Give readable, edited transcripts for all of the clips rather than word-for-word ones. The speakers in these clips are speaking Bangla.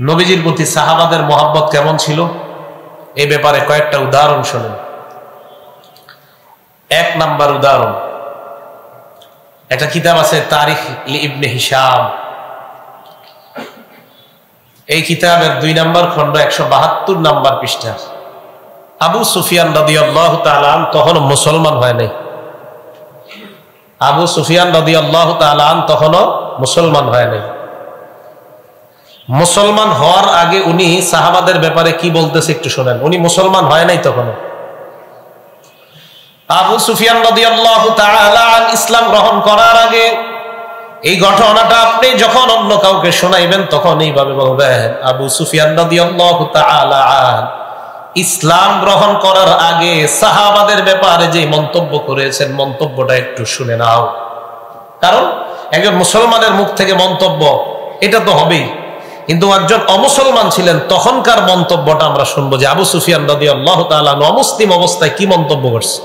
নবীজির প্রতি সাহাবাদের মহব্বত কেমন ছিল এই ব্যাপারে কয়েকটা উদাহরণ শুনুন। এক নাম্বার উদাহরণ, একটা কিতাব আছে তারিখ ইবনে হিশাম, এই কিতাবের 2 নম্বর খণ্ড 172 নম্বর পৃষ্ঠা। আবু সুফিয়ান রাদিয়াল্লাহু তাআলা তখন মুসলমান হয় নাই। আবু সুফিয়ান রাদিয়াল্লাহু তাআলা তখনও মুসলমান হয় নাই। মুসলমান হওয়ার আগে উনি সাহাবাদের ব্যাপারে কি বলতেছে একটু শোনেন। উনি মুসলমান হয় নাই তখনও। আবু সুফিয়ান রাদিয়াল্লাহু তাআলা ইসলাম গ্রহণ করার আগে এই ঘটনাটা আপনি যখন অন্য কাউকে শোনাইবেন তখন এইভাবে বলবেন, আবু সুফিয়ান রাদিয়াল্লাহু তাআলা ইসলাম গ্রহণ করার আগে সাহাবাদের ব্যাপারে যে মন্তব্য করেছেন মন্তব্যটা একটু শুনে নাও। কারণ একজন মুসলমানের মুখ থেকে মন্তব্য এটা তো হবেই, কিন্তু একজন অমুসলমান ছিলেন তখনকার মন্তব্যটা আমরা শুনবো যে আবু সুফিয়ান রাদিয়াল্লাহু তাআলা অমুসলিম অবস্থায় কি মন্তব্য করছে।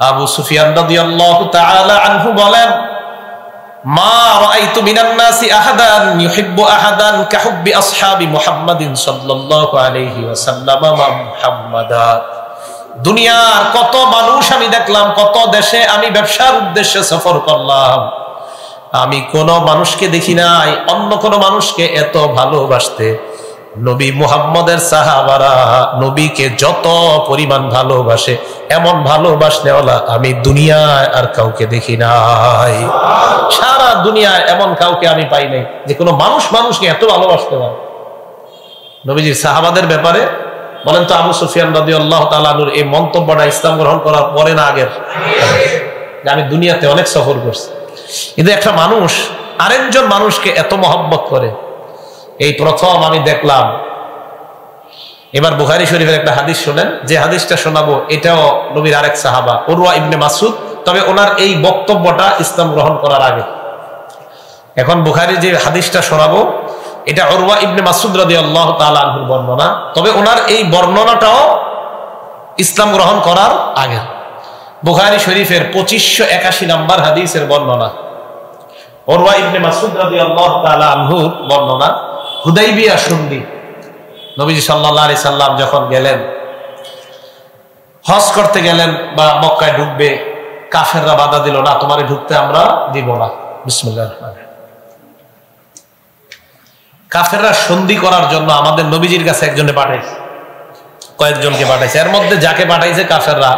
আবু সুফিয়ান রাদিয়াল্লাহু তাআলা আনহু বলেন, মা রাআইতু মিনান নাসি আহাদান ইউহিব্বু আহাদান কাহুব্বি আসহাবি মুহাম্মাদিন সাল্লাল্লাহু আলাইহি ওয়াসাল্লাম মুহাম্মাদা। দুনিয়ার কত মানুষ আমি দেখলাম, কত দেশে আমি ব্যবসার উদ্দেশ্যে সফর করলাম, আমি কোন মানুষকে দেখি নাই অন্য কোন মানুষকে এত ভালোবাসতে নবী মুহাম্মদের সাহাবারা নবীকে যত পরিমাণ ভালোবাসে এমন ভালোবাসনেওয়ালা আমি দুনিয়ায় আর কাউকে দেখি নাই। সারা দুনিয়ায় এমন কাউকে আমি পাই নাই যে কোনো মানুষ মানুষকে এত ভালোবাসতে পারে। নবীজির সাহাবাদের ব্যাপারে বলেন তো, আবু সুফিয়ান রাদিয়াল্লাহু তাআলা আনহুর এই মন্তব্যটা ইসলাম গ্রহণ করার পরে না আগের? আমি দুনিয়াতে অনেক সফর করছি, কিন্তু একটা মানুষ আরেকজন মানুষকে এত মহব্বত করে এই প্রথম আমি দেখলাম। এবার বুখারী শরীফের একটা হাদিস শোনেন, যে হাদিসটা শোনাবো এটাও নবীর আরেক সাহাবা উরওয়া ইবনে মাসউদ, তবে ওনার এই বক্তব্যটা ইসলাম গ্রহণ করার আগে। এখন বুখারী যে হাদিসটা শোনাবো এটা উরওয়া ইবনে মাসউদ রাদিয়াল্লাহু তাআলা আনহুর বর্ণনা, তবে ওনার এই বর্ণনাটাও ইসলাম গ্রহণ করার আগে। বুখারী শরীফের 2581 নম্বর হাদিসের বর্ণনা, উরওয়া ইবনে মাসউদ রাদিয়াল্লাহু তাআলা আনহুর বর্ণনা। হুদাইবিয়া সন্ধি, নবীজি সাল্লাল্লাহু আলাইহি সাল্লাম যখন গেলেন হজ করতে গেলেন বা মক্কায় ঢুকবে, কাফেররা বাধা দিল, না তোমারে ঢুকতে আমরা দিব না। বিসমিল্লাহির রহমানির রহিম। কাফেররা সন্ধি করার জন্য আমাদের নবীজির কাছে একজনে পাঠাইছে, কয়েকজনকে পাঠাইছে। এর মধ্যে যাকে পাঠাইছে কাফেররা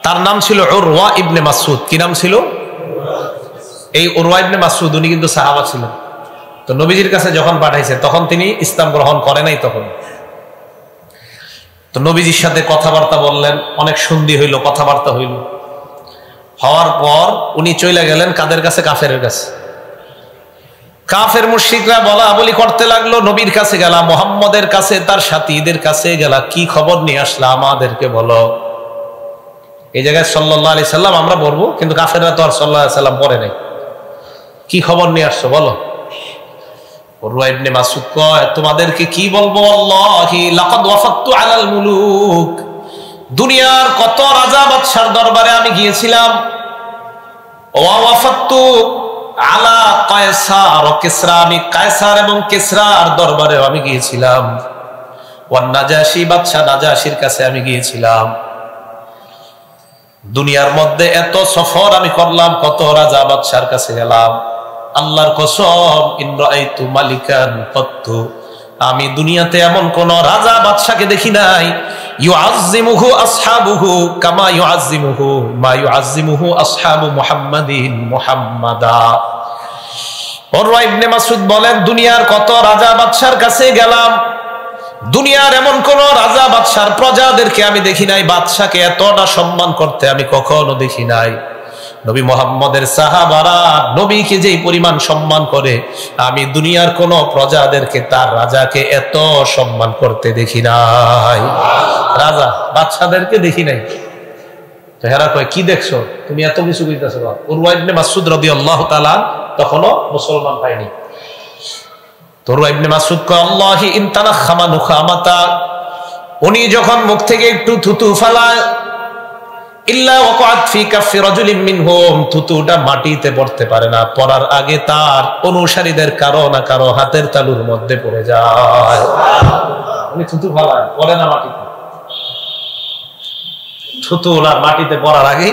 তার নাম ছিল উরওয়া ইবনে মাসউদ। কি নাম ছিল? এই উরওয়া ইবনে মাসউদ উনি কিন্তু সাহাবা ছিলেন। তো নবীজির কাছে যখন পাঠাইছে তখন তিনি ইসলাম গ্রহণ করে নাই তখন। তো নবীজির সাথে কথাবার্তা বললেন, অনেক সন্ধি হইল, কথাবার্তা হইল। হওয়ার পর উনি চলে গেলেন কাদের কাছে? কাফেরের কাছে। কাফের মুশরিকরা বলা বলি করতে লাগলো, নবীর কাছে গেলা, মুহাম্মদের কাছে, তার সাথীদের কাছে গেলা, কি খবর নিয়ে আসলা আমাদেরকে বলো। এই জায়গায় সাল্লাল্লাহু আলাইহি সাল্লাম আমরা বলবো, কিন্তু কাফেররা তো আর সাল্লাল্লাহু আলাইহি সাল্লাম পড়ে নাই। কি খবর নিয়ে আসছো বলো। উরওয়া ইবনে মাসউদ কয়, তোমাদেরকে কি বলবো, আল্লাহি লাকাদ ওয়াফাততু আলাল মুলুক, দুনিয়ার কত রাজা বাদশার দরবারে আমি গিয়েছিলাম। ওয়া ওয়াফাততু আলা কায়সার ও কিসরা, আমি কায়সার এবং কিসরার দরবারেও আমি গিয়েছিলাম। ওয়ান নাজাশি, বাদশা নাজাশির কাছে আমি গিয়েছিলাম। দুনিয়ার মধ্যে এত সফর আমি করলাম, কত রাজা বাদশার কাছে গেলাম। আল্লাহর কসম, ইন রাআইতু মালিকান কত্তু, আমি দুনিয়াতে এমন কোন রাজা বাদশাকে দেখি নাই ইউআযযিমুহু আসহাবুহু কামা ইউআযযিমুহু মা ইউআযযিমুহু আসহাবু মুহাম্মাদিন মুহাম্মাদা। উরওয়া ইবনে মাসউদ বলেন, দুনিয়ার কত রাজা বাদশার কাছে গেলাম, দুনিয়ার এমন কোন রাজা বাদশার প্রজাদেরকে আমি দেখি নাই বাদশাকে এতটা সম্মান করতে আমি কখনো দেখি নাই। নবী মুহাম্মদের সাহাবারা নবীকে যেই পরিমাণ সম্মান করে আমি দুনিয়ার কোন প্রজাদেরকে, তার রাজাকে এত সম্মান করতে দেখি নাই। রাজা বাদশাদেরকে দেখি নাই। তো হেরা কয়, কি দেখছো তুমি এত কিছু বুঝতেছো? উরওয়া ইবনে মাসউদ রাদিয়াল্লাহু তাআলা তখনও মুসলমান হয়নি। তো উরওয়া ইবনে মাসউদ কয়, আল্লাহি ইন তানাখামা নুখামাতা, উনি যখন মুখ থেকে একটু থুতু ফেলায় ইল্লা ওয়াকাত ফি কাফি রাজুলিন মিনহুম, থুতুটা মাটিতে পড়তে পারে না, পড়ার আগে তার অনুসারীদের কারো না কারো হাতের তালুর মধ্যে পড়ে যায়। উনি থুতু ফালায়, পড়ে না মাটিতে। থুতু ওনার মাটিতে পড়ার আগে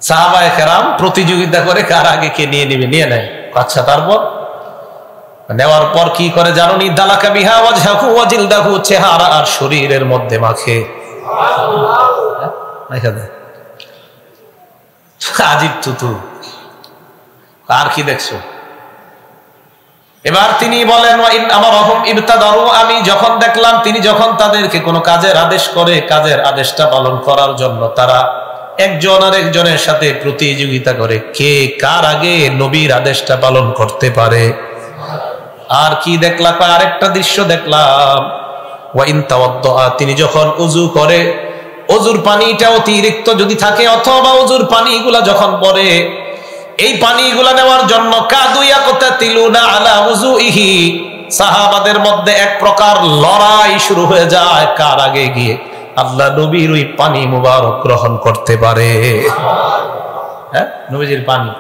সাহাবায়ে কেরাম প্রতিযোগিতা করে কার আগে কে নিয়ে নেবে, নিয়ে নেয়। আচ্ছা, তারপর নেওয়ার পর কি করে জানুনি? দালাকা বিহা ওয়াজহাহু ওয়া জিলদাহু, চেহারা আর শরীরের মধ্যে মাখে। আজীব থুতু, আর কি দেখছো? এবার তিনি বলেন আমি যখন দেখলাম তিনি যখন তাদেরকে কোনো কাজের আদেশ করে, কাজের আদেশটা পালন করার জন্য তারা একজন আর একজনের সাথে প্রতিযোগিতা করে কে কার আগে নবীর আদেশটা পালন করতে পারে। আর কি দেখলাম? আরেকটা দৃশ্য দেখলাম, তিনি যখন উযু করে, অজুর পানিটা অতিরিক্ত যদি থাকে অথবা অজুর পানিগুলা যখন পড়ে, এই পানিগুলা নেওয়ার জন্য সাহাবাদের মধ্যে এক প্রকার লড়াই শুরু হয়ে যায়, কার আগে গিয়ে আল্লাহ নবীর ওই পানি মুবারক গ্রহণ করতে পারে। হ্যাঁ, নবীজির পানি।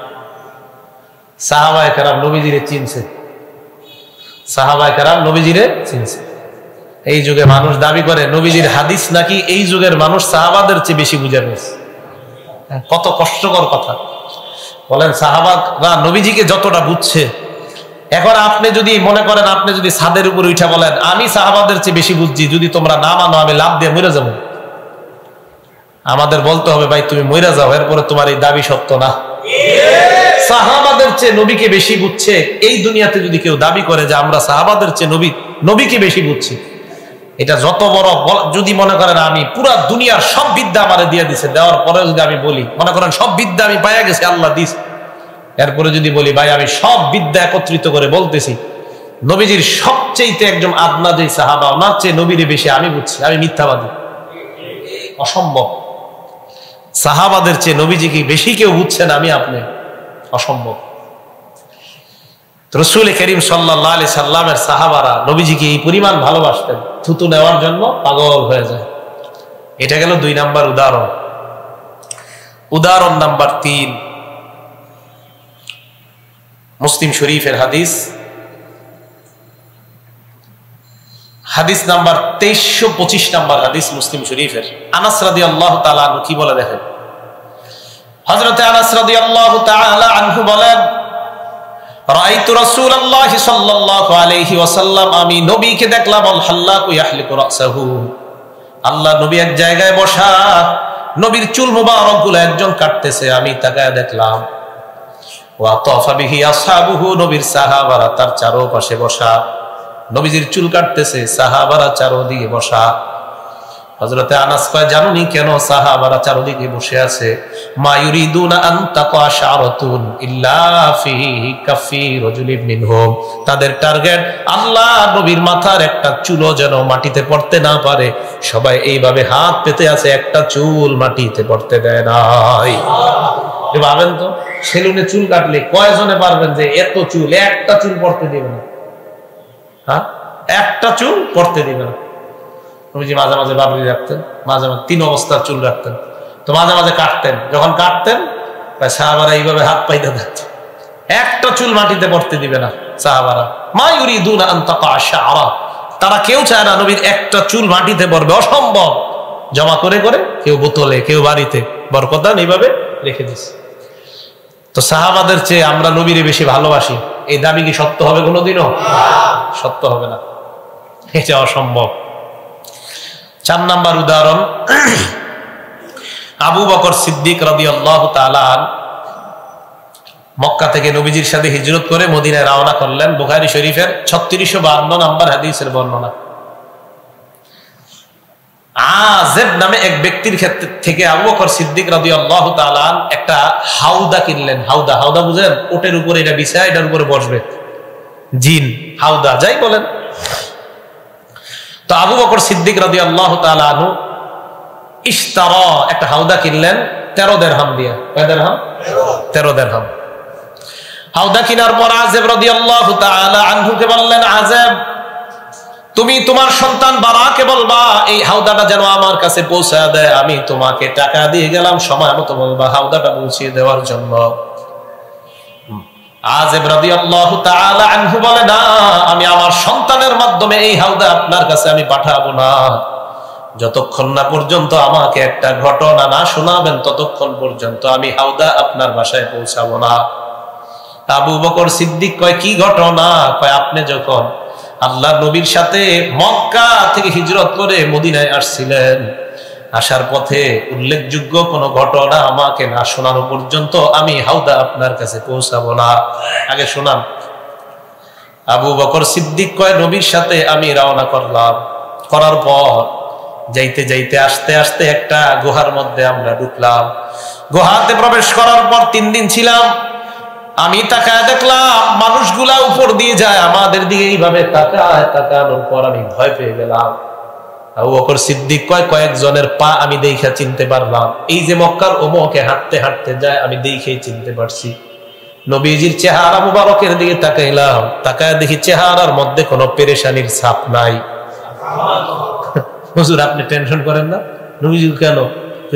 সাহাবায়ে কেরাম নবীজিরে চিনছে, সাহাবায়ে কেরাম নবীজিরে চিনছে। এই যুগে মানুষ দাবি করে নবীজির হাদিস নাকি এই যুগের মানুষ সাহাবাদের চেয়ে বেশি বুঝে নিয়েছে। কত কষ্টকর কথা। বলেন, সাহাবারা নবীজিকে যতটা বুঝছে, এখন আপনি যদি মনে করেন আপনি যদি ছাদের উপরে উঠা বলেন আমি সাহাবাদের চেয়ে বেশি বুঝছি, যদি তোমরা না মানো আমি লাভ দিয়ে মরে যাবো, আমাদের বলতে হবে ভাই তুমি মরে যাও, এরপরে তোমার এই দাবি সত্য না। সাহাবাদের চেয়ে নবীকে বেশি বুঝছে, এই দুনিয়াতে যদি কেউ দাবি করে যে আমরা সাহাবাদের চেয়ে নবীকে বেশি বুঝছি, এটা যত বড়, যদি মনে করেন আমি পুরা দুনিয়ার সব বিদ্যা আমারে দিয়ে দিছে, দেওয়ার পরে যদি আমি বলি মনে করেন সব বিদ্যা আমি পাইয়া গেছি, আল্লাহ দিস, এরপরে যদি বলি ভাই আমি সব বিদ্যা একত্রিত করে বলতেছি নবীজির সবচেয়ে একজন আদনা যে সাহাবা ওনার চেয়ে নবীরে বেশি আমি বুঝছি, আমি মিথ্যাবাদী। অসম্ভব। সাহাবাদের চেয়ে নবীজিকে বেশি কেউ বুঝছেন আমি আপনি, অসম্ভব। রাসূল করিম সাল্লাল্লাহু আলাইহি সাল্লামের সাহাবারা নবীজিকে এই পরিমাণ ভালোবাসতেন, থুতু নেওয়ার জন্য পাগল হয়ে যায়। এটা গেল 2 নাম্বার উদাহরণ। উদাহরণ নাম্বার 3, মুসলিম শরীফের হাদিস, হাদিস নাম্বার 2325 নাম্বার হাদিস মুসলিম শরীফের। আনাস রাদিয়াল্লাহু তাআলা আনহু কি বলে দেখেন। হযরত আনাস রাদিয়াল্লাহু তাআলা আনহু বলেন, রাআইতু রাসূলুল্লাহ সাল্লাল্লাহু আলাইহি ওয়াসাল্লাম, আমি নবীকে দেখলাম, আল হাল্লাকু ইয়াহলিকু রাসাহু, আল্লাহ নবী এক জায়গায় বসা, নবীর চুল মুবারক গুলো একজন কাটতেছে, আমি তাকায় দেখলাম। ওয়া তাফা বিহি আসহাবুহু, নবীর সাহাবারা তার চারপাশে বসা, নবীজির চুল কাটতেছে, সাহাবারা চারদিকে বসা। হযরতে আনাস কয় জানুনি কেন সাহাবারা চারদিকে বসে আছে? মা ইউরিদুনা আন তাকা শারাতুন ইল্লা ফি কাফি রাজুলিন মিনহুম, তাদের টার্গেট আল্লাহ নবীর মাথার একটা চুলও যেন মাটিতে পড়তে না পারে। সবাই এইভাবে হাত পেতে আছে, একটা চুল মাটিতে পড়তে দেয় নাই। ভাবেন তো, সেলুনে চুল কাটলে কয়জনে পারবেন যে এত চুল, একটা চুল পড়তে দিবে না? হ্যাঁ, একটা চুল পড়তে দিবে না। নবীজি মাঝে মাঝে বাবরি রাখতেন, মাঝে মাঝে 3 অবস্থার চুল রাখতেন, তো মাঝে মাঝে কাটতেন। যখন কাটতেন সাহাবারা এইভাবে হাত পাইতে থাকত, একটা চুল মাটিতে পড়তে দিবে না সাহাবারা। মা ইউরিদুনা আন তাকা শারা, তারা কেউ চায় না নবীর একটা চুল মাটিতে পড়বে, অসম্ভব। জমা করে করে কেউ বোতলে, কেউ বাড়িতে বরকতান এইভাবে রেখে দিচ্ছে। তো সাহাবাদের চেয়ে আমরা নবীরে বেশি ভালোবাসি, এই দাবি কি সত্য হবে কোনোদিনও? সত্য হবে না, এটা অসম্ভব। 4 নাম্বার উদাহরণ, আবু বকর সিদ্দিক রাদিয়াল্লাহু তাআলা মক্কা থেকে নবীজির সাথে হিজরত করে মদিনায় রওনা করলেন। বুখারী শরীফের 3652 নাম্বার হাদিসের বর্ণনা। আযেব নামে এক ব্যক্তির ক্ষেত্রে থেকে আবু বকর সিদ্দিক রাদিয়াল্লাহু তাআলা একটা হাউদা কিনলেন। হাউদা, হাউদা বুঝেন? ওটের উপরে এটা বিছায়, এটার উপরে বসবে জিন, হাউদা যাই বলেন। তো আবু বকর সিদ্দিক রাদিয়াল্লাহু তাআলা আনহু ইশতারা, একটা হাউদা কিনলেন 13 দিরহাম দিয়ে। কয় দিরহাম? 13 দিরহাম। হাউদা কিনার পর আযেব রাদিয়াল্লাহু তাআলা আনহুকে বললেন, আযেব তুমি তোমার সন্তান বারাকে বলবা এই হাউদাটা যেন আমার কাছে পৌঁছে দেয়, আমি তোমাকে টাকা দিয়ে গেলাম, সময় মতো বলবা হাউদাটা পৌঁছিয়ে দেওয়ার জন্য। আযিব রাদিয়াল্লাহু তাআলা আনহু বলে, না, আমি আমার সন্তানের মাধ্যমে এই হাউদা আপনার কাছে আমি পাঠাবো না, যতক্ষণ না পর্যন্ত আমাকে একটা ঘটনা না শোনাবেন ততক্ষণ পর্যন্ত আমি হাউদা আপনার বাসায় পৌঁছাবো না। আবু বকর সিদ্দিক কয়, কি ঘটনা? কয়, আপনি যখন আল্লাহ নবীর সাথে মক্কা থেকে হিজরত করে মদিনায় আসছিলেন, আসার পথে উল্লেখযোগ্য কোন ঘটনা আমাকে না শোনানো পর্যন্ত আমি হাউদা আপনার কাছে পৌঁছাবো না। আগে শোনান। আবু বকর সিদ্দিক কয়, নবীর সাথে আমি রওনা করলাম। করার পর যাইতে যাইতে আস্তে আস্তে একটা গুহার মধ্যে আমরা ঢুকলাম। গুহাতে প্রবেশ করার পর 3 দিন ছিলাম। আমি তাকায় দেখলাম মানুষগুলা উপর দিয়ে যায়, আমাদের দিকে এইভাবে তাকায়, তাকানোর পর আমি ভয় পেয়ে গেলাম। আবু বকর সিদ্দিক কয়, কয়েকজনের পা আমি দেখে চিনতে পারলাম, এই যে মক্কার ওমকে হাঁটতে হাঁটতে যায় আমি দেখেই চিনতে পারছি। নবীজির চেহারা মুবারকের দিকে তাকাইলাম, তাকায় দেখি চেহারার মধ্যে কোনো পেরেশানির ছাপ নাই। হুজুর আপনি টেনশন করেন না, নবীজি কেন?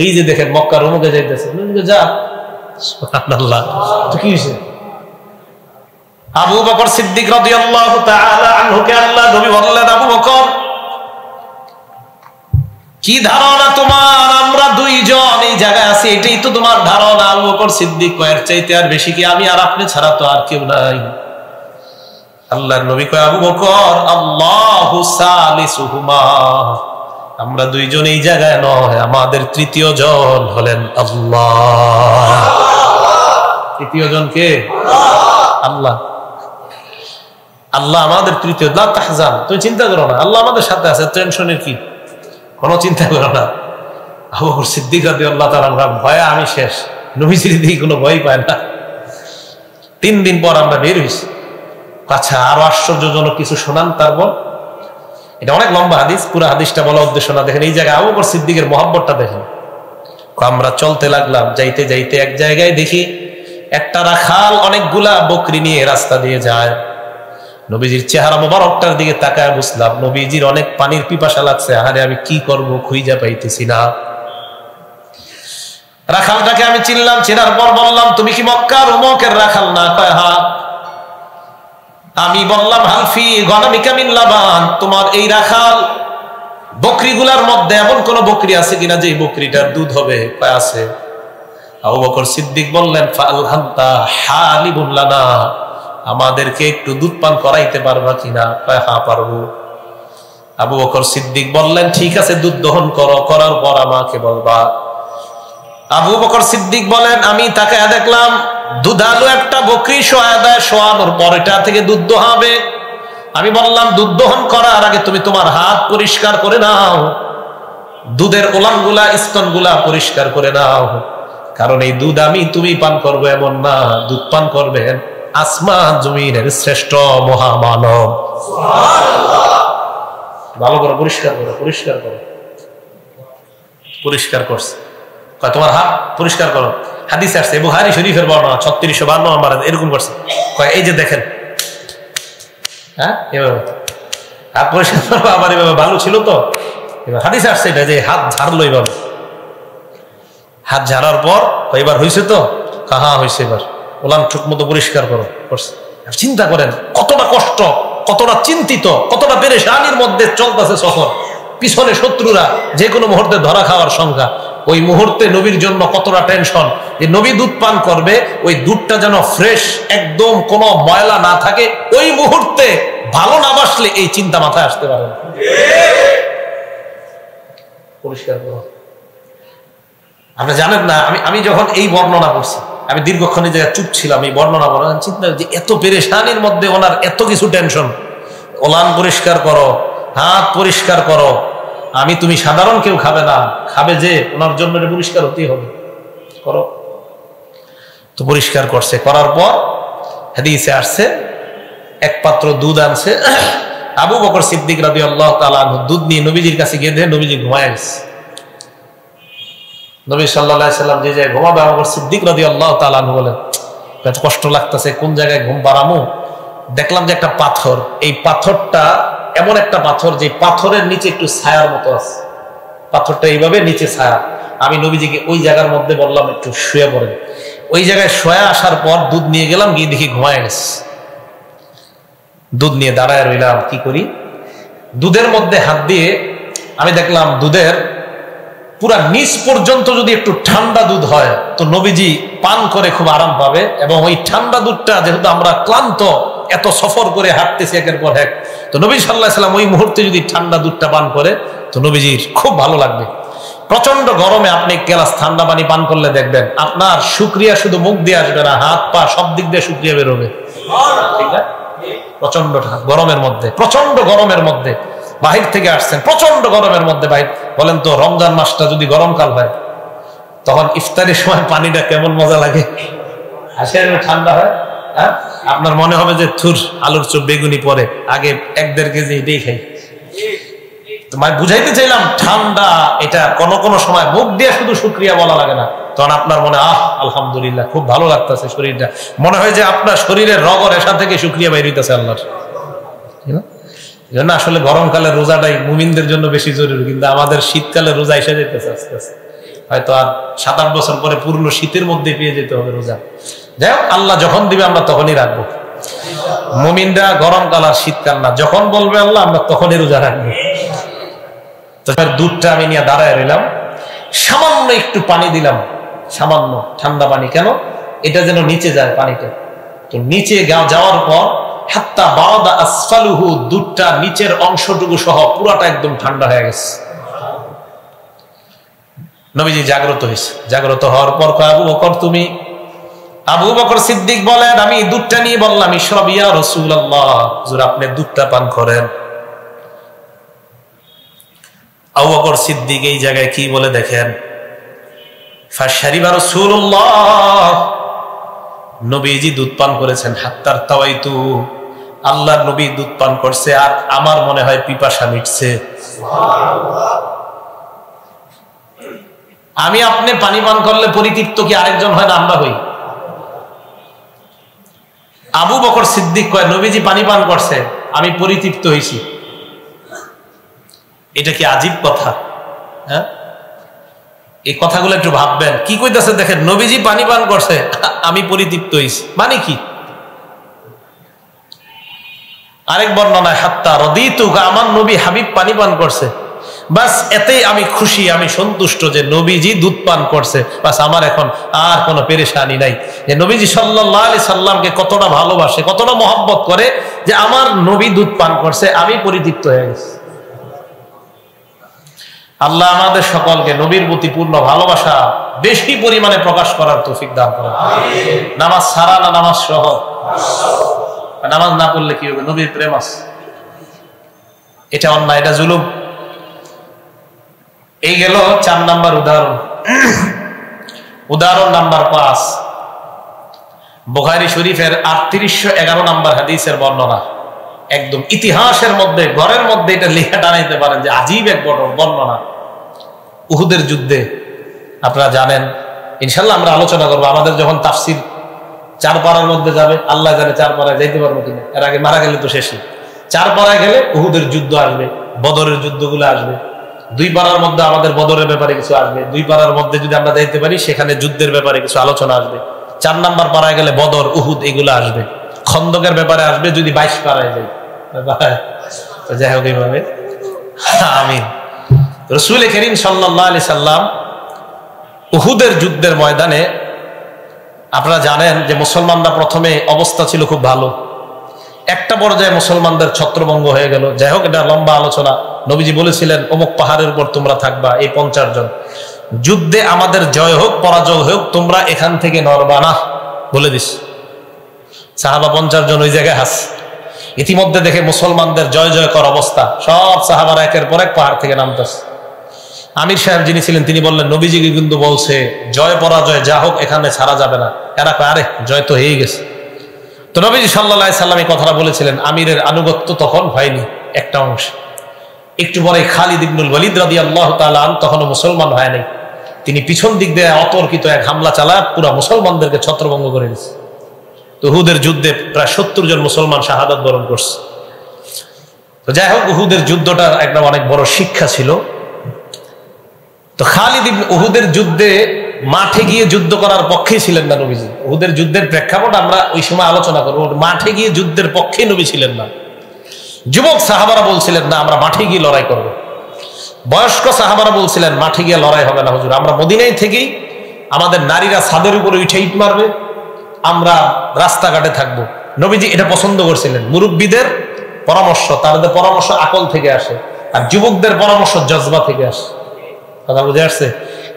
এই যে দেখেন মক্কার ওমকে যাইতেছে, নবীজি যা। সুবহানাল্লাহ, তো কি হইছে? আবু বকর সিদ্দিক রাদিয়াল্লাহু তাআলা আনহুকে আল্লাহ নবী বললেন, আবু বকর, কি ধারণা তোমার আমরা 2 জন এই জায়গায় আছি, এটাই তো তোমার ধারণা? আবু বকর সিদ্দিক কয়ের চাইতে আর বেশি কি? আমি আর আপনি ছাড়া তো আর কেউ নাই। আল্লাহর নবী কয়, আবু বকর, আল্লাহু সালিসুহুমা, আমরা 2 জন এই জায়গায় নয়, আমাদের 3য় জন হলেন আল্লাহ। 3য় জন কে? আল্লাহ। আল্লাহ আমাদের 3য়। লা তাহজান, তুমি চিন্তা করো না, আল্লাহ আমাদের সাথে আছে, টেনশনের কি? কোনো চিন্তা করো না। আবু বকর সিদ্দিক রাদিয়াল্লাহু তাআলা ভয়ে আমি শেষ, নবীজির দিকে কোনো ভয় পায় না। 3 দিন পর আমরা বের হইছি। আচ্ছা, আরো আশ্চর্যজনক কিছু শোনান। তারপর এটা অনেক লম্বা হাদিস, পুরো হাদিসটা বলা উদ্দেশ্য না। দেখেন এই জায়গায় আবু বকর সিদ্দিকের মহব্বতটা দেখেন। আমরা চলতে লাগলাম, যাইতে যাইতে এক জায়গায় দেখি একটা রাখাল অনেকগুলা বকরি নিয়ে রাস্তা দিয়ে যায়। নবীজির চেহারা মোবারকটার দিকে তাকায় বুঝলাম নবীজির অনেক পানির পিপাসা লাগছে। আরে আমি কি করব, খুঁজে পাইতেছি না। রাখালটাকে আমি চিনলাম, চেনার পর বললাম, তুমি কি মক্কার ওমকের রাখাল না? কয় হ্যাঁ। আমি বললাম, হালফি গনামিকা মিন লাবান, তোমার এই রাখাল বকরিগুলার মধ্যে এমন কোন বকরি আছে কিনা যে বকরিটার দুধ হবে? কয় আছে। আবু বকর সিদ্দিক বললেন, ফাআলহামতা হালিবুন লানা, আমাদেরকে একটু দুধ পান করাইতে পারবা কিনা? কয় হ্যাঁ পারবো। আবু বকর সিদ্দিক বললেন, ঠিক আছে, দুধ দহন করো, করার পর আমাকে বলবা। আবু বকর সিদ্দিক বলেন, আমি তাকে দেখলাম দুধালু একটা বকরি শোয়া দেয়, শোয়ানোর পর এটা থেকে দুধ দোহাবে। আমি বললাম, দুধ দহন করার আগে তুমি তোমার হাত পরিষ্কার করে নাও, দুধের ওলানগুলা স্তনগুলা পরিষ্কার করে নাও, কারণ এই দুধ আমি তুমি পান করবো এমন না, দুধ পান করবেন আসমান জমিনের শ্রেষ্ঠ মহামানব। ভালো করে পরিষ্কার করো, পরিষ্কার করো। পরিষ্কার করছে, তোমার হাত পরিষ্কার করো। হাদিস আসছে বুখারী শরীফের বর্ণনা 3652 নম্বর, এরকম করছে। এই যে দেখেন, হ্যাঁ এভাবে হাত পরিষ্কার করবো। আবার এভাবে ভালো ছিল তো, এবার হাদিস আসছে এটা যে হাত ঝাড়লো এইভাবে। হাত ঝাড়ার পর এবার হয়েছে তো? হ্যাঁ হয়েছে, এবার ওলান ঠিক মতো পরিষ্কার করো। চিন্তা করেন কতটা কষ্ট, কতটা চিন্তিত, কতটা পেরেশানির মধ্যে চলতেছে সফর। পিছনে শত্রুরা যে কোনো মুহূর্তে ধরা খাওয়ার সংখ্যা। ওই মুহূর্তে নবীর জন্য কতটা টেনশন যে নবী দুধ পান করবে, ওই দুধটা যেন ফ্রেশ, একদম কোনো ময়লা না থাকে। ওই মুহূর্তে ভালো না বাসলে এই চিন্তা মাথায় আসতে পারে না। পরিষ্কার করো। আপনি জানেন না, আমি যখন এই বর্ণনা করছি, আমি দীর্ঘক্ষণ এই জায়গায় চুপ ছিলাম। এই বর্ণনা বলা চিন্তা যে এত পেরেশানির মধ্যে ওনার এত কিছু টেনশন। ওলান পরিষ্কার করো, হাত পরিষ্কার করো। আমি তুমি সাধারণ কেউ খাবে না, খাবে যে ওনার জন্য পরিষ্কার হতেই হবে, করো। তো পরিষ্কার করছে, করার পর হাদিসে আসছে এক পাত্র দুধ আনছে। আবু বকর সিদ্দিক রাদিয়াল্লাহু তাআলা আনহু দুধ নিয়ে নবীজির কাছে গিয়ে দেখে নবীজি ঘুমায় গেছে। নবী সাল্লাল্লাহু আলাইহি সাল্লাম যে জায়গায় ঘুমাবে, আবু বকর সিদ্দিক রাদিয়াল্লাহু তাআলা আনহু বলেন, কষ্ট লাগতেছে, কোন জায়গায় ঘুম পাড়ামু? দেখলাম যে একটা পাথর, এই পাথরটা এমন একটা পাথর যে পাথরের নিচে একটু ছায়ার মতো আছে, পাথরটা এইভাবে নিচে ছায়া। আমি নবীজিকে ওই জায়গার মধ্যে বললাম একটু শুয়ে পড়েন। ওই জায়গায় শুয়ে আসার পর দুধ নিয়ে গেলাম, গিয়ে দেখি ঘুমায় গেছে। দুধ নিয়ে দাঁড়ায় রইলাম, কি করি, দুধের মধ্যে হাত দিয়ে আমি দেখলাম দুধের পুরা নিচ পর্যন্ত যদি একটু ঠান্ডা দুধ হয় তো নবীজি পান করে খুব আরাম পাবে, এবং ওই ঠান্ডা দুধটা যেহেতু আমরা ক্লান্ত, এত সফর করে হাঁটতেছি একের পর এক, তো নবী সাল্লাল্লাহু আলাইহি ওয়াসাল্লাম ওই মুহূর্তে যদি ঠান্ডা দুধটা পান করে তো নবীজির খুব ভালো লাগবে। প্রচন্ড গরমে আপনি এক গ্লাস ঠান্ডা পানি পান করলে দেখবেন আপনার শুকরিয়া শুধু মুখ দিয়ে আসবে না, হাত পা সব দিক দিয়ে শুকরিয়া বেরোবে। ঠিক না? প্রচন্ড গরমের মধ্যে, প্রচন্ড গরমের মধ্যে বাহির থেকে আসছেন, প্রচন্ড গরমের মধ্যে বাহির, বলেন তো রমজান মাসটা যদি গরমকাল হয় তখন ইফতারের সময় পানিটা কেমন মজা লাগে, হাসির ঠান্ডা হয়। হ্যাঁ, আপনার মনে হবে যে থুর আলুর চোখ বেগুনি পরে আগে 1-1.5 কেজি এটাই খাই। তোমায় বুঝাইতে চাইলাম ঠান্ডা এটা কোনো সময় মুখ দিয়ে শুধু শুকরিয়া বলা লাগে না, তখন আপনার মনে আলহামদুলিল্লাহ খুব ভালো লাগতেছে, শরীরটা মনে হয় যে আপনার শরীরের রগ রেশা থেকে শুকরিয়া বাইর হইতেছে আল্লাহর। জন্য আসলে গরমকালের রোজাটাই মুমিনদের জন্য বেশি জরুরি, কিন্তু আমাদের শীতকালে রোজা এসে যেতেছে আস্তে আস্তে, হয়তো আর 7-8 বছর পরে পূর্ণ শীতের মধ্যে পেয়ে যেতে হবে রোজা। যাই হোক, আল্লাহ যখন দিবে আমরা তখনই রাখবো। মুমিনরা গরমকাল আর শীতকাল না, যখন বলবে আল্লাহ আমরা তখনই রোজা রাখবো। তো দুধটা আমি নিয়ে দাঁড়ায় রইলাম, সামান্য একটু পানি দিলাম, সামান্য ঠান্ডা পানি, কেন এটা যেন নিচে যায় পানিটা। তো নিচে যাওয়ার পর হাত্তা বাদা আসফালুহু, দুধটা নিচের অংশটুকু সহ পুরাটা একদম ঠান্ডা হয়ে গেছে। নবীজি জাগ্রত হয়েছে, জাগ্রত হওয়ার পর আবু বকর তুমি, আবু বকর সিদ্দিক বলেন আমি দুধটা নিয়ে বললাম ইশরাব ইয়া রাসূলুল্লাহ, হুজুর আপনি দুধটা পান করেন। আবু বকর সিদ্দিক এই জায়গায় কি বলে দেখেন, ফাশারিবা রাসূলুল্লাহ, নবীজি দুধ পান করেছেন, হাত্তার তাওয়াইতু, আল্লাহর নবী দুধ পান করছে আর আমার মনে হয় পিপাসা মিটছে। আমি আপনি পানি পান করলে পরিতৃপ্ত কি আরেকজন হয় না আমরা হই? আবু বকর সিদ্দিক কয় নবীজি পানি পান করছে, আমি পরিতৃপ্ত হয়েছি। এটা কি আজীব কথা? হ্যাঁ, এই কথাগুলো একটু ভাববেন, কি কইতাছে দেখেন, নবীজি পানি পান করছে আমি পরিতৃপ্ত হয়েছি, মানে কি? আরেক বর্ণনায় হাত্তা রাদিতু, আমার নবী হাবিব পানি পান করছে, বাস এতেই আমি খুশি, আমি সন্তুষ্ট যে নবীজি দুধ পান করছে, বাস আমার এখন আর কোনো পেরেশানি নাই। যে নবীজি সাল্লাল্লাহু আলাইহি সাল্লামকে কতটা ভালোবাসে, কতটা মহব্বত করে, যে আমার নবী দুধ পান করছে, আমি পরিতৃপ্ত হয়ে গেছি। আল্লাহ আমাদের সকলকে নবীর প্রতি পূর্ণ ভালোবাসা বেশি পরিমাণে প্রকাশ করার তৌফিক দান করেন। নামাজ ছাড়া না নামাজ সহ? নামাজ না পড়লে কি হবে? নবীর প্রেম আছে, এটা অন্যায়, এটা জুলুম। এই গেল 4 নাম্বার উদাহরণ। উদাহরণ নাম্বার 5, বুখারী শরীফের 3811 নাম্বার হাদিসের বর্ণনা, একদম ইতিহাসের মধ্যে, ঘরের মধ্যে এটা লেখা টানাইতে পারেন যে আজীব এক বর্ণনা। উহুদের যুদ্ধে আপনারা জানেন, ইনশাল্লাহ আমরা আলোচনা করবো, আমাদের যখন তাফসির 4 পারার মধ্যে যাবে, আল্লাহ জানে 4 পারায় যাইতে পারবো কিনা, এর আগে মারা গেলে তো শেষই। 4 পারায় গেলে উহুদের যুদ্ধ আসবে, বদরের যুদ্ধগুলো আসবে। 2 পারার মধ্যে আমাদের বদরের ব্যাপারে কিছু আসবে, 2 পারার মধ্যে যদি আমরা যাইতে পারি সেখানে যুদ্ধের ব্যাপারে কিছু আলোচনা আসবে। 4 নাম্বার পারায় গেলে বদর, উহুদ এগুলো আসবে, খন্দকের ব্যাপারে আসবে যদি 22 পারায় যাই। যাই হোক, এইভাবে আমিন। রাসূল কারীম সাল্লাল্লাহু আলাইহি সাল্লাম উহুদের যুদ্ধের ময়দানে, আপনারা জানেন যে মুসলমানরা প্রথমে অবস্থা ছিল খুব ভালো, একটা পর্যায়ে মুসলমানদের ছত্রভঙ্গ হয়ে গেল। যাই হোক, এটা লম্বা আলোচনা। নবীজি বলেছিলেন অমুক পাহাড়ের উপর তোমরা থাকবা, এই 50 জন, যুদ্ধে আমাদের জয় হোক পরাজয় হোক তোমরা এখান থেকে নড়বা না, বলে দিস। সাহাবা 50 জন ওই জায়গায় হাস। ইতিমধ্যে দেখে মুসলমানদের জয় জয়কর অবস্থা, সব সাহাবারা একের পর এক পাহাড় থেকে নামতেছে। আমির সাহেব যিনি ছিলেন তিনি বললেন নবীজিকে কিন্তু বলছে জয় পরাজয় যা হোক এখানে ছাড়া যাবে না। এরা কয় আরে জয় তো হয়ে গেছে। তো নবীজি সাল্লাল্লাহু আলাইহি সাল্লাম এই কথাটা বলেছিলেন, আমিরের আনুগত্য তখন হয়নি একটা অংশ। একটু পরে খালিদ ইবনুল ওয়ালিদ রাদিয়াল্লাহু তাআলা আনহু তখনও মুসলমান হয় নাই, তিনি পিছন দিক দিয়ে অতর্কিত এক হামলা চালায় পুরো মুসলমানদেরকে ছত্রভঙ্গ করে দিয়েছে। তো উহুদের যুদ্ধে প্রায় 70 জন মুসলমান শাহাদাত বরণ করছে। তো যাই হোক, উহুদের যুদ্ধটা একটা অনেক বড় শিক্ষা ছিল। তো খালিদ ইবনে উহুদের যুদ্ধে মাঠে গিয়ে যুদ্ধ করার পক্ষেই ছিলেন না নবীজি। উহুদের যুদ্ধের প্রেক্ষাপট আমরা ওই সময় আলোচনা করবো। মাঠে গিয়ে যুদ্ধের পক্ষেই নবী ছিলেন না। যুবক সাহাবারা বলছিলেন না, আমরা মাঠে গিয়ে লড়াই করব। বয়স্ক সাহাবারা বলছিলেন মাঠে গিয়ে লড়াই হবে না হুজুর, আমরা মদিনায় থেকেই আমাদের নারীরা ছাদের উপরে উঠে ইট মারবে, আমরা রাস্তাঘাটে থাকবো। নবীজি এটা পছন্দ করছিলেন। মুরব্বীদের পরামর্শ, তাদের পরামর্শ আকল থেকে আসে, আর যুবকদের পরামর্শ জজবা থেকে আসে। কথা বুঝে আসছে?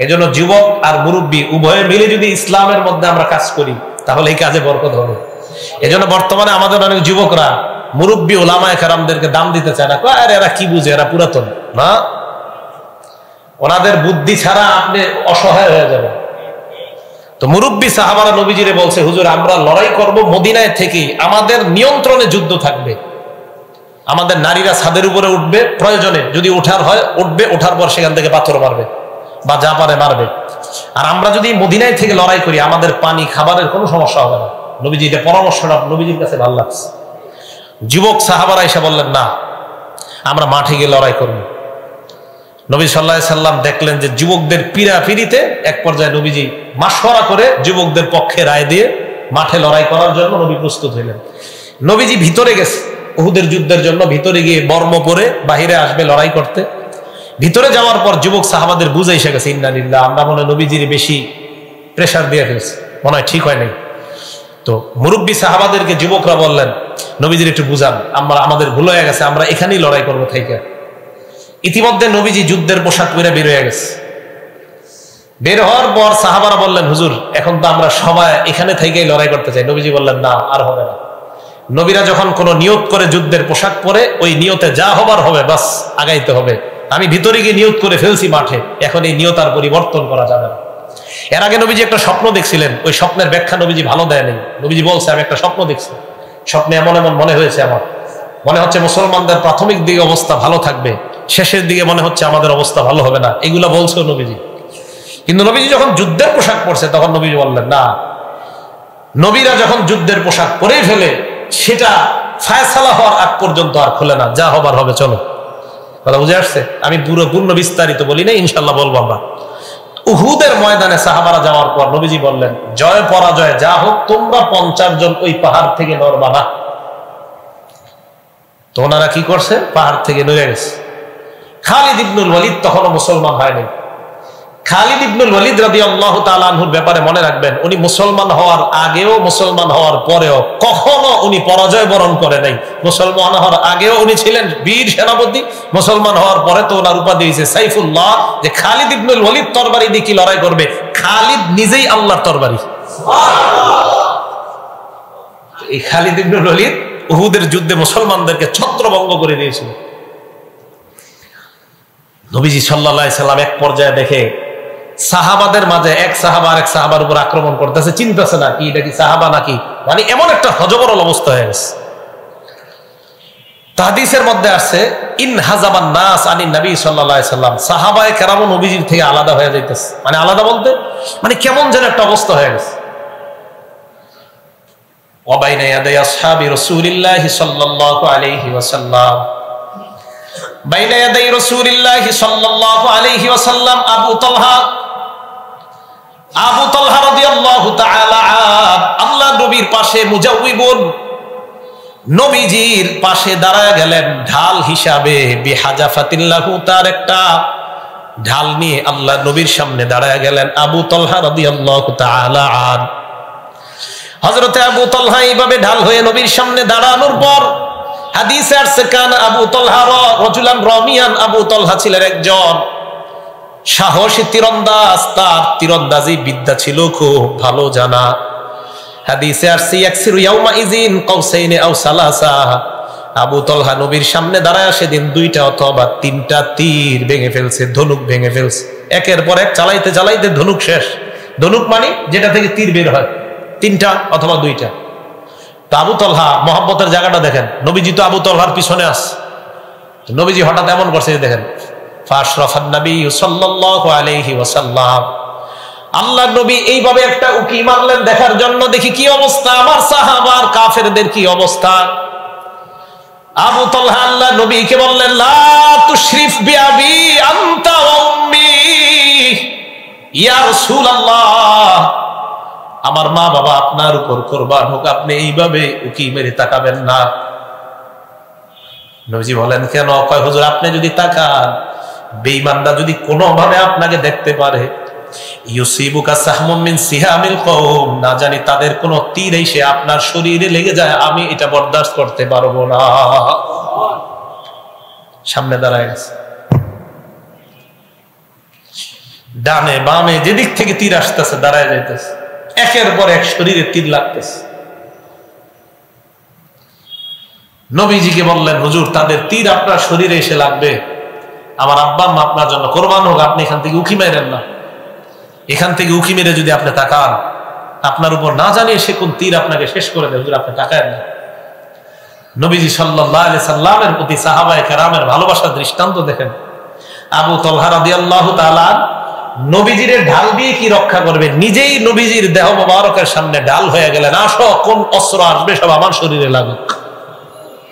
এই জন্য যুবক আর মুরব্বী উভয়ে মিলে যদি ইসলামের মধ্যে আমরা কাজ করি তাহলে এই কাজে বরকত হবে। এই জন্য বর্তমানে আমাদের অনেক যুবকরা মুরব্বী ওলামায়ে কেরামদেরকে দাম দিতে চায় না। আরে এরা কি বুঝে, এরা পুরাতন না, ওনাদের বুদ্ধি ছাড়া আপনি অসহায় হয়ে যাবেন। তো মুরব্বী সাহাবারা নবীজিরে বলছে, হুজুর আমরা লড়াই করব মদিনায় থেকেই, আমাদের নিয়ন্ত্রণে যুদ্ধ থাকবে, আমাদের নারীরা ছাদের উপরে উঠবে, প্রয়োজনে যদি ওঠার হয় উঠবে, ওঠার পর সেখান থেকে পাথর মারবে বা যা পারে মারবে, আর আমরা যদি মদিনায় থেকে লড়াই করি আমাদের পানি খাবারের কোনো সমস্যা হবে না। নবীজি এটা পরামর্শটা নবীজির কাছে ভালো লাগছে। যুবক সাহাবারা এসে বললেন না, আমরা মাঠে গিয়ে লড়াই করব। নবী সাল্লাল্লাহু আলাইহি সাল্লাম দেখলেন যে যুবকদের পীড়াপিড়িতে এক পর্যায়ে নবীজি মাশওয়ারা করে যুবকদের পক্ষে রায় দিয়ে মাঠে লড়াই করার জন্য নবী প্রস্তুত হইলেন। নবীজি ভিতরে গেছে উহুদের যুদ্ধের জন্য, ভিতরে গিয়ে বর্ম পরে বাহিরে আসবে লড়াই করতে। ভিতরে যাওয়ার পর যুবক সাহাবাদের বুঝে এসে গেছে, ইন্না লিল্লাহ, আমরা মনে হয় নবীজির বেশি প্রেসার দিয়ে ফেলছি, মনে হয় ঠিক হয় নাই। তো মুরব্বী সাহাবাদেরকে যুবকরা বললেন, নবীজির একটু বুঝান, আমরা আমাদের ভুল হয়ে গেছে, আমরা এখানেই লড়াই করবো থেকে। ইতিমধ্যে নবীজি যুদ্ধের পোশাক পরে বের হয়ে গেছে। বের হওয়ার পর সাহাবারা বললেন, হুজুর এখন তো আমরা সবাই এখানে থেকেই লড়াই করতে চাই। নবীজি বললেন, না, আর হবে না। নবীরা যখন কোনো নিয়ত করে যুদ্ধের পোশাক পরে, ওই নিয়তে যা হবার হবে বাস আগাইতে হবে। আমি ভিতরে গিয়ে নিয়ত করে ফেলছি মাঠে, এখন এই নিয়ত আর পরিবর্তন করা যাবে না। এর আগে নবীজি একটা স্বপ্ন দেখছিলেন, ওই স্বপ্নের ব্যাখ্যা নবীজি ভালো দেয় নেই। নবীজি বলছে, আমি একটা স্বপ্ন দেখছি, স্বপ্নে এমন এমন মনে হয়েছে, আমার মনে হচ্ছে মুসলমানদের প্রাথমিক দিকে অবস্থা ভালো থাকবে, শেষের দিকে মনে হচ্ছে আমাদের অবস্থা ভালো হবে না, এগুলা বলছে নবীজি। কিন্তু নবীজি যখন যুদ্ধের পোশাক পরছে তখন নবীজি বললেন, না, নবীরা যখন যুদ্ধের পোশাক পরেই ফেলে সেটা ফায়সালা হওয়ার আগ পর্যন্ত আর খোলে না, যা হবার হবে চলো। কথা বুঝে আসছে? আমি পূর্ণ বিস্তারিত বলি না, ইনশাল্লাহ বলবো আমরা। উহুদের ময়দানে সাহাবারা যাওয়ার পর নবীজি বললেন, জয় পরাজয় যা হোক, তোমরা 50 জন ওই পাহাড় থেকে নড়বা না। তো ওনারা কি করছে? পাহাড় থেকে নড়ে গেছে। খালিদ ইবনুল ওয়ালিদ তখনও মুসলমান হয়নি। খালিদ ইবনুল ওয়ালিদ রাদিয়াল্লাহু তাআলা আনহুর ব্যাপারে মনে রাখবেন, উনি মুসলমান হওয়ার আগেও মুসলমান হওয়ার পরেও কখনো উনি পরাজয় বরণ করে নাই। মুসলমান হওয়ার আগেও উনি ছিলেন বীর সেনাপতি, মুসলমান হওয়ার পরে তো ওনার উপাধি হয়েছে সাইফুল্লাহ। যে খালিদ ইবনুল ওয়ালিদ তরবারি দিয়ে কি লড়াই করবে? খালিদ নিজেই আল্লাহর তরবারি। এই খালিদ ইবনুল ওয়ালিদ উহুদের যুদ্ধে মুসলমানদেরকে ছত্রভঙ্গ করে দিয়েছিল। নবীজি সাল্লাল্লাহু আলাইহি সাল্লাম এক পর্যায়ে দেখে সাহাবাদের মাঝে এক সাহাবা আরেক সাহাবার উপর আক্রমণ করতেছে, চিন্তাছে না কি এটা কি সাহাবা নাকি, মানে এমন একটা হযবরল অবস্থা হয়ে গেছে। হাদিসের মধ্যে আছে, ইন হাজাবান নাস আনিন নবী সাল্লাল্লাহু আলাইহি সাল্লাম, সাহাবায়ে কেরাম নবীজির থেকে আলাদা হয়ে যাইতেছে। মানে আলাদা বলতে মানে কেমন যেন একটা অবস্থা হয়ে গেছে। ওয়া বাইনা ইয়াদাই আসহাবি রাসূলিল্লাহি সাল্লাল্লাহু আলাইহি ওয়াসাল্লাম, বাইনা ইয়াদাই রাসূলিল্লাহি সাল্লাল্লাহু আলাইহি ওয়াসাল্লাম আবু তালহা রাদিয়াল্লাহু তাআলা আল্লাহ নবীর পাশে মুজাউবিবুন, নবীজির পাশে দাঁড়ায় গেলেন ঢাল হিসাবে, বিহাজাফাতিল্লাহু, তার একটা ঢাল নিয়ে আল্লাহ নবীর সামনে দাঁড়ায় গেলেন আবু তালহা রাদিয়াল্লাহু তাআলা আন। হযরতে আবু তালহা এইভাবে ঢাল হয়ে নবীর সামনে দাঁড়ানোর পর হাদিসে আসছে, কান আবু তালহা রাজুলান রামিয়ান, আবু তালহা ছিলেন একজন সাহসী তীরন্দাজ, তার তীরন্দাজি বিদ্যা ছিল খুব ভালো জানা। হাদিসে আসছে, ইয়াকসিরু ইয়াউমা ইযিন কাউসাইনি আও সালাসা, আবু তালহা নবীর সামনে দাঁড়ায় সেদিন 2টা অথবা 3টা তীর ভেঙে ফেলছে, ধনুক ভেঙে ফেলছে। একের পর এক চালাইতে চালাইতে ধনুক শেষ। ধনুক মানে যেটা থেকে তীর বের হয়, 3টা অথবা 2টা। তো আবু তালহা মহব্বতের জায়গাটা দেখেন, নবীজি তো আবু তালহার পিছনে আছে, নবীজি হঠাৎ এমন করছে, দেখেন, ফাশরাফান নবী সাল্লাল্লাহু আলাইহি ওয়াসাল্লাম, আল্লাহর নবী এইভাবে একটা উকি মারলেন দেখার জন্য, দেখি কি অবস্থা আমার সাহাবার কাফেরদের কি অবস্থা। আবু তালহা আল্লাহ নবীকে বললেন, লা তুশরিফ বিআবি আনতা ওয়া উম্মি ইয়া রাসূলুল্লাহ, আমার মা বাবা আপনার উপর কুরবান হোক, আপনি এইভাবে উকি মেরে তাকাবেন না। নবীজি বলেন, কেন? কয়, হুজুর আপনি যদি তাকান, বেঈমানরা যদি কোনোভাবে আপনাকে দেখতে পারে, ইউসিবুকা সাহমুম মিন সিহামিল কওম, না জানি তাদের কোন তীর এসে আপনার শরীরে লেগে যায়, আমি এটা বরদাস্ত করতে পারবো না। সামনে দাঁড়ায় গেছে, ডানে বামে যেদিক থেকে তীর আসতেছে দাঁড়ায় যাইতেছে, একের পর এক শরীরে তীর লাগতেছে। নবীজিকে বললেন, হুজুর তাদের তীর আপনার শরীরে এসে লাগবে, আমার আব্বা আম্মা আপনার জন্য কোরবান হোক, আপনি এখান থেকে উকি মেরেন না। এখান থেকে উকি মেরে যদি আপনি তাকান, আপনার উপর না জানিয়ে সে কোন তীর আপনাকে শেষ করে দেয়, হুজুর আপনি তাকায়েন না। নবীজি সাল্লাল্লাহু আলাইহি সাল্লামের প্রতি সাহাবায়ে কেরামের ভালোবাসার দৃষ্টান্ত দেখেন। আবু তালহা রাদিয়াল্লাহু তাআলা নবীজির ঢাল দিয়ে কি রক্ষা করবে, নিজেই নবীজির দেহ মোবারকের সামনে ঢাল হয়ে গেলেন, আসো কোন অস্ত্র আসবে সব আমার শরীরে লাগুক।